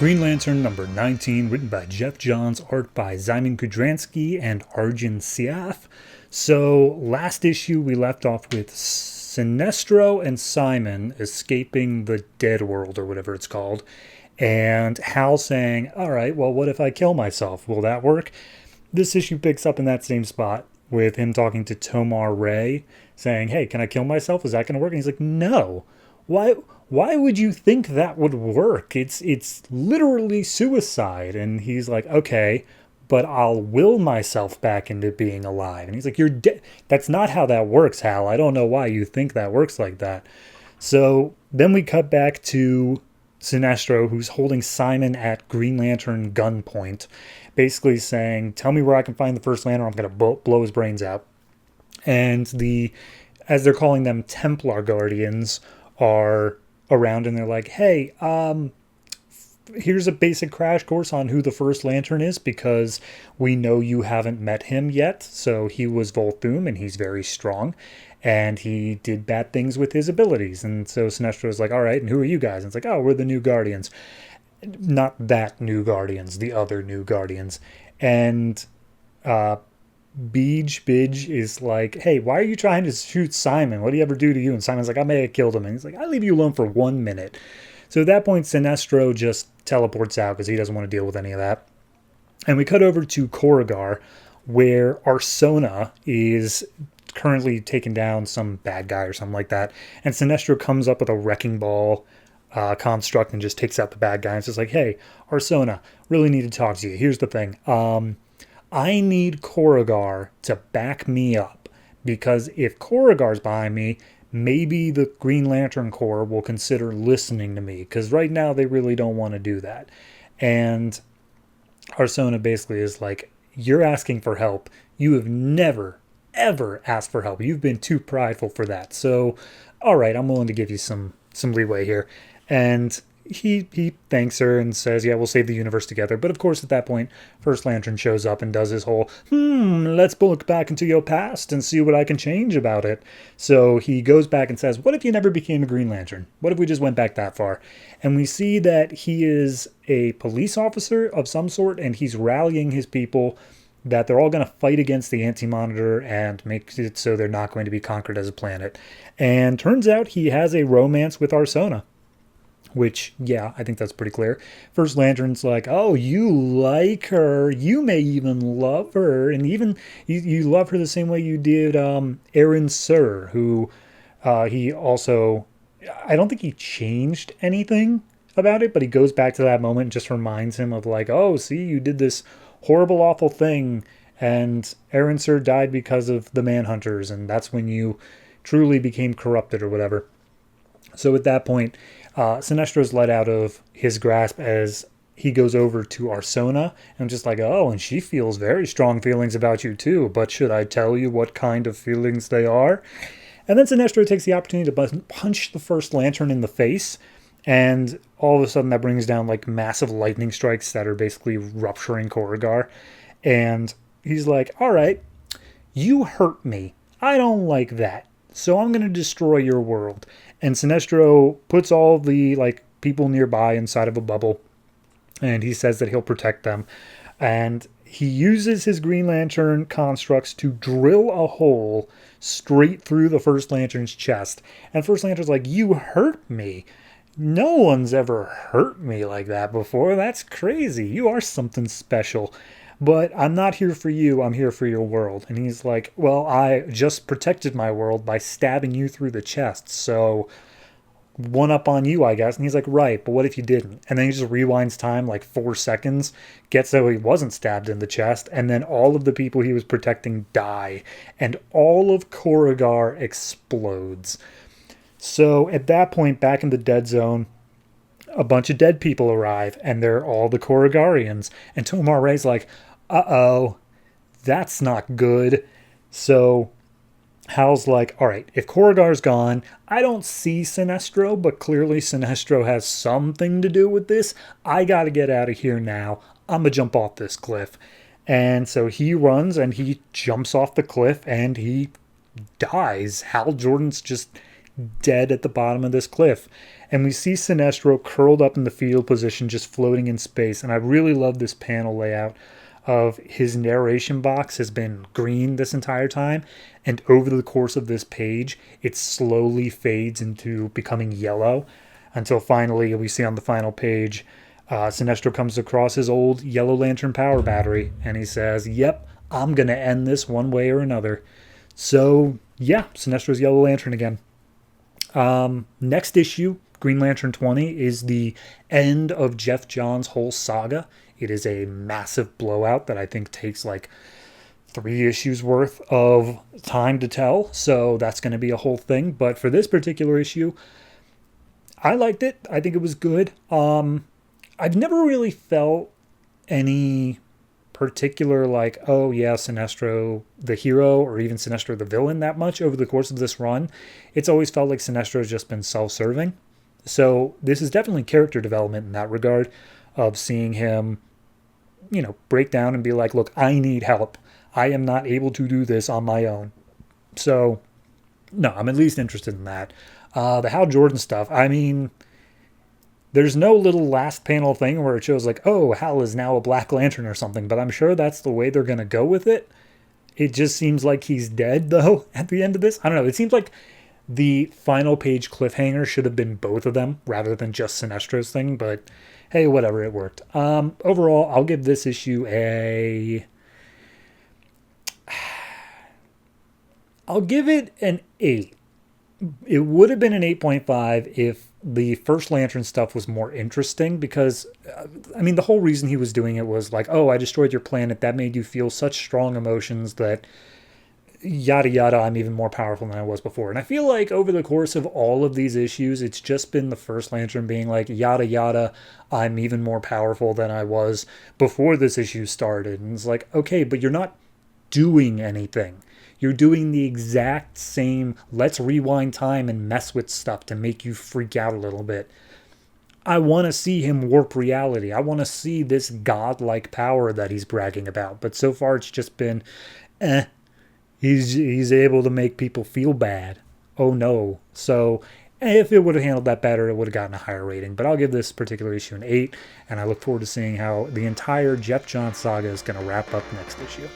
Green Lantern number 19, written by Jeff Johns, art by Zyman Kudransky and Arjun Siaf. So, last issue we left off with Sinestro and Simon escaping the dead world, or whatever it's called, and Hal saying, alright, well, what if I kill myself? Will that work? This issue picks up in that same spot with him talking to Tomar Ray, saying, hey, can I kill myself? Is that going to work? And he's like, no. Why would you think that would work? It's literally suicide. And he's like, okay, but I'll will myself back into being alive. And he's like, you're dead. That's not how that works, Hal. I don't know why you think that works like that. So then we cut back to Sinestro, who's holding Simon at Green Lantern gunpoint, basically saying, tell me where I can find the First Lantern, I'm going to blow his brains out. And as they're calling them, Templar Guardians are around, and they're like, hey, here's a basic crash course on who the First Lantern is, because we know you haven't met him yet. So he was Volthoom, and he's very strong, and he did bad things with his abilities. And so Sinestro is like, all right, and who are you guys? And it's like, oh, we're the New Guardians. Not that New Guardians, the other New Guardians. And Bidge is like, hey, why are you trying to shoot Simon? What did he ever do to you? And Simon's like, I may have killed him. And he's like, I'll leave you alone for 1 minute. So at that point, Sinestro just teleports out because he doesn't want to deal with any of that. And we cut over to Korugar, where Arsona is currently taking down some bad guy or something like that. And Sinestro comes up with a wrecking ball construct and just takes out the bad guy. And says like, hey, Arsona, really need to talk to you. Here's the thing. I need Korugar to back me up, because if Korugar's behind me, maybe the Green Lantern Corps will consider listening to me, because right now they really don't want to do that. And Arsona basically is like, you're asking for help. You have never, ever asked for help. You've been too prideful for that. So, all right, I'm willing to give you some leeway here. And he thanks her and says, yeah, we'll save the universe together. But of course, at that point, First Lantern shows up and does his whole, let's look back into your past and see what I can change about it. So he goes back and says, what if you never became a Green Lantern? What if we just went back that far? And we see that he is a police officer of some sort, and he's rallying his people that they're all going to fight against the Anti-Monitor and make it so they're not going to be conquered as a planet. And turns out he has a romance with Arsona. Which, yeah, I think that's pretty clear. First Lantern's like, oh, you like her. You may even love her. And even you love her the same way you did Aaron Sir, who he also, I don't think he changed anything about it, but he goes back to that moment and just reminds him of like, oh, see, you did this horrible, awful thing. And Aaron Sir died because of the Manhunters. And that's when you truly became corrupted or whatever. So at that point, Sinestro's let out of his grasp as he goes over to Arsona and just like, oh, and she feels very strong feelings about you too, but should I tell you what kind of feelings they are? And then Sinestro takes the opportunity to punch the First Lantern in the face, and all of a sudden that brings down like massive lightning strikes that are basically rupturing Korugar. And he's like, all right, you hurt me. I don't like that. So I'm going to destroy your world. And Sinestro puts all the like people nearby inside of a bubble, and he says that he'll protect them. And he uses his Green Lantern constructs to drill a hole straight through the First Lantern's chest. And First Lantern's like, you hurt me. No one's ever hurt me like that before. That's crazy. You are something special. But I'm not here for you, I'm here for your world. And he's like, well, I just protected my world by stabbing you through the chest, so one up on you, I guess. And he's like, right, but what if you didn't? And then he just rewinds time like 4 seconds, gets so he wasn't stabbed in the chest, and then all of the people he was protecting die, and all of Korugar explodes. So at that point, back in the dead zone, a bunch of dead people arrive, and they're all the Korugarians. And Tomar Ray's like, uh-oh, that's not good. So Hal's like, all right, if Korugar's gone, I don't see Sinestro, but clearly Sinestro has something to do with this. I gotta get out of here now. I'm gonna jump off this cliff. And so he runs, and he jumps off the cliff, and he dies. Hal Jordan's just dead at the bottom of this cliff. And we see Sinestro curled up in the fetal position, just floating in space. And I really love this panel layout of his narration box has been green this entire time. And over the course of this page, it slowly fades into becoming yellow until finally we see on the final page, Sinestro comes across his old Yellow Lantern power battery. And he says, yep, I'm going to end this one way or another. So, yeah, Sinestro's Yellow Lantern again. Next issue, Green Lantern 20, is the end of Jeff Johns' whole saga. It is a massive blowout that I think takes like 3 issues worth of time to tell. So that's going to be a whole thing. But for this particular issue, I liked it. I think it was good. I've never really felt any particular like, oh yeah, Sinestro the hero or even Sinestro the villain that much over the course of this run. It's always felt like Sinestro's just been self-serving. So this is definitely character development in that regard of seeing him, break down and be like, look, I need help. I am not able to do this on my own. So no, I'm at least interested in that. The Hal Jordan stuff, I mean, there's no little last panel thing where it shows like, oh, Hal is now a Black Lantern or something, but I'm sure that's the way they're going to go with it. It just seems like he's dead, though, at the end of this. I don't know. It seems like the final page cliffhanger should have been both of them rather than just Sinestro's thing, but hey, whatever, it worked. Overall, I'll give this issue I'll give it an 8. It would have been an 8.5 if the first Lantern stuff was more interesting because, the whole reason he was doing it was like, oh, I destroyed your planet. That made you feel such strong emotions that yada yada, I'm even more powerful than I was before. And I feel like over the course of all of these issues, it's just been the first Lantern being like, yada yada, I'm even more powerful than I was before this issue started. And it's like, okay, but you're not doing anything. You're doing the exact same, let's rewind time and mess with stuff to make you freak out a little bit. I want to see him warp reality. I want to see this godlike power that he's bragging about. But so far it's just been, he's able to make people feel bad. Oh no. So if it would have handled that better, it would have gotten a higher rating. But I'll give this particular issue an 8. And I look forward to seeing how the entire Jeff Johns saga is going to wrap up next issue.